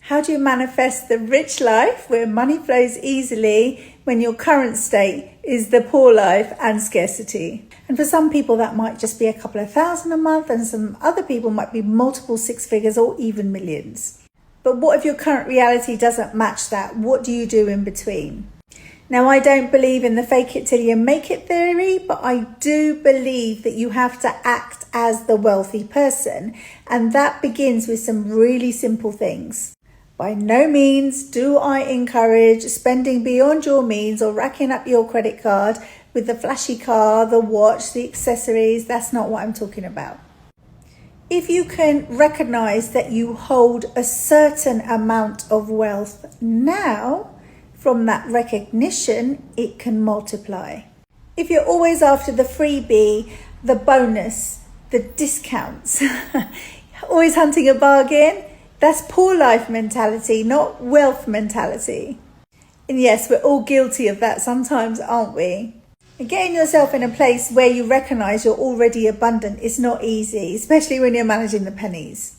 How do you manifest the rich life where money flows easily when your current state is the poor life and scarcity? And for some people that might just be a couple of thousand a month, and some other people might be multiple six figures or even millions. But what if your current reality doesn't match that? What do you do in between? Now, I don't believe in the fake it till you make it theory, but I do believe that you have to act as the wealthy person. And that begins with some really simple things. By no means do I encourage spending beyond your means or racking up your credit card with the flashy car, the watch, the accessories. That's not what I'm talking about. If you can recognize that you hold a certain amount of wealth now, from that recognition, it can multiply. If you're always after the freebie, the bonus, the discounts, always hunting a bargain, that's poor life mentality, not wealth mentality. And yes, we're all guilty of that sometimes, aren't we? And getting yourself in a place where you recognize you're already abundant is not easy, especially when you're managing the pennies.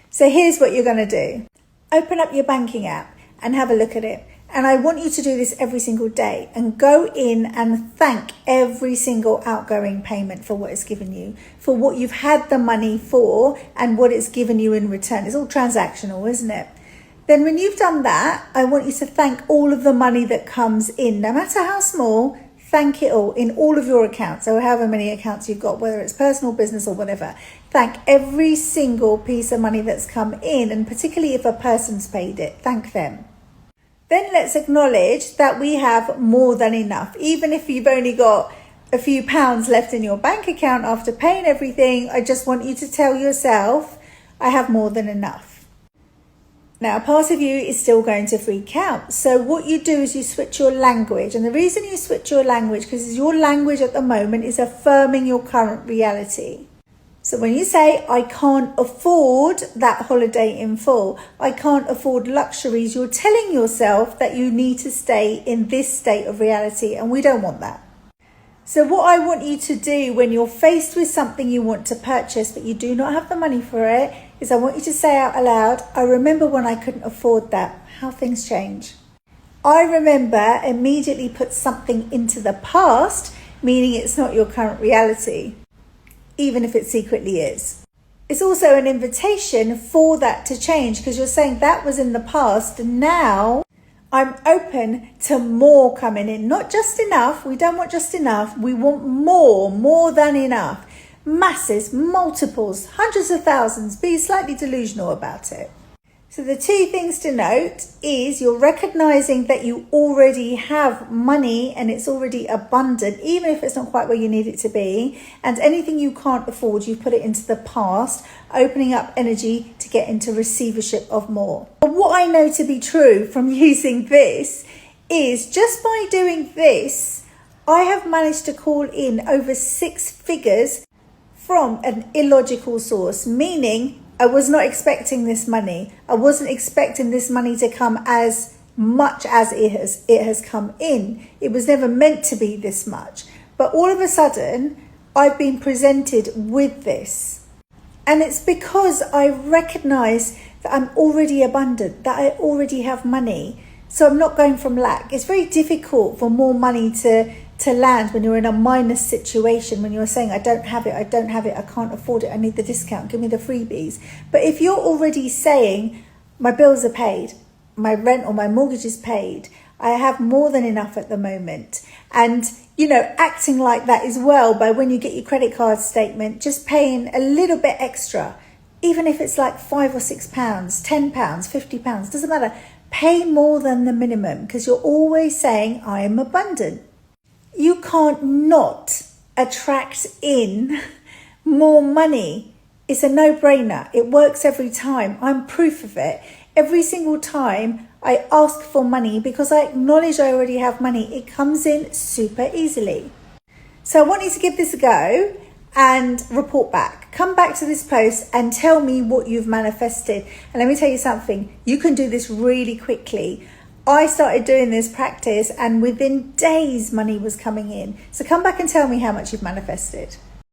So here's what you're going to do. Open up your banking app and have a look at it. And I want you to do this every single day and go in and thank every single outgoing payment for what it's given you, for what you've had the money for and what it's given you in return. It's all transactional, isn't it? Then when you've done that, I want you to thank all of the money that comes in, no matter how small. Thank it all in all of your accounts, or however many accounts you've got, whether it's personal, business or whatever. Thank every single piece of money that's come in, and particularly if a person's paid it, thank them. Then let's acknowledge that we have more than enough. Even if you've only got a few pounds left in your bank account after paying everything, I just want you to tell yourself, I have more than enough. Now, part of you is still going to freak out. So what you do is you switch your language. And the reason you switch your language, because your language at the moment is affirming your current reality. So when you say, I can't afford that holiday in full, I can't afford luxuries, you're telling yourself that you need to stay in this state of reality, and we don't want that. So what I want you to do when you're faced with something you want to purchase, but you do not have the money for it, is I want you to say out aloud, I remember when I couldn't afford that, how things change. I remember immediately put something into the past, meaning it's not your current reality, even if it secretly is. It's also an invitation for that to change, because you're saying that was in the past, and now I'm open to more coming in. Not just enough. We don't want just enough. We want more than enough. Masses, multiples, hundreds of thousands. Be slightly delusional about it. So the two things to note is you're recognizing that you already have money and it's already abundant, even if it's not quite where you need it to be. And anything you can't afford, you put it into the past, opening up energy to get into receivership of more. But what I know to be true from using this is just by doing this, I have managed to call in over 6 figures from an illogical source, meaning I was not expecting this money. I wasn't expecting this money to come as much as it has come in. It was never meant to be this much. But all of a sudden, I've been presented with this. And it's because I recognize that I'm already abundant, that I already have money. So I'm not going from lack. It's very difficult for more money to land when you're in a minus situation, when you're saying, I don't have it, I can't afford it, I need the discount, give me the freebies. But if you're already saying, my bills are paid, my rent or my mortgage is paid, I have more than enough at the moment. And, acting like that as well, by when you get your credit card statement, just paying a little bit extra, even if it's like £5 or £6, £10, £50, doesn't matter. Pay more than the minimum, because you're always saying, I am abundant. You can't not attract in more money. It's a no-brainer. It works every time. I'm proof of it. Every single time I ask for money, because I acknowledge I already have money, it comes in super easily. So I want you to give this a go and report back. Come back to this post and tell me what you've manifested. And let me tell you something, you can do this really quickly. I started doing this practice and within days money was coming in. So come back and tell me how much you've manifested.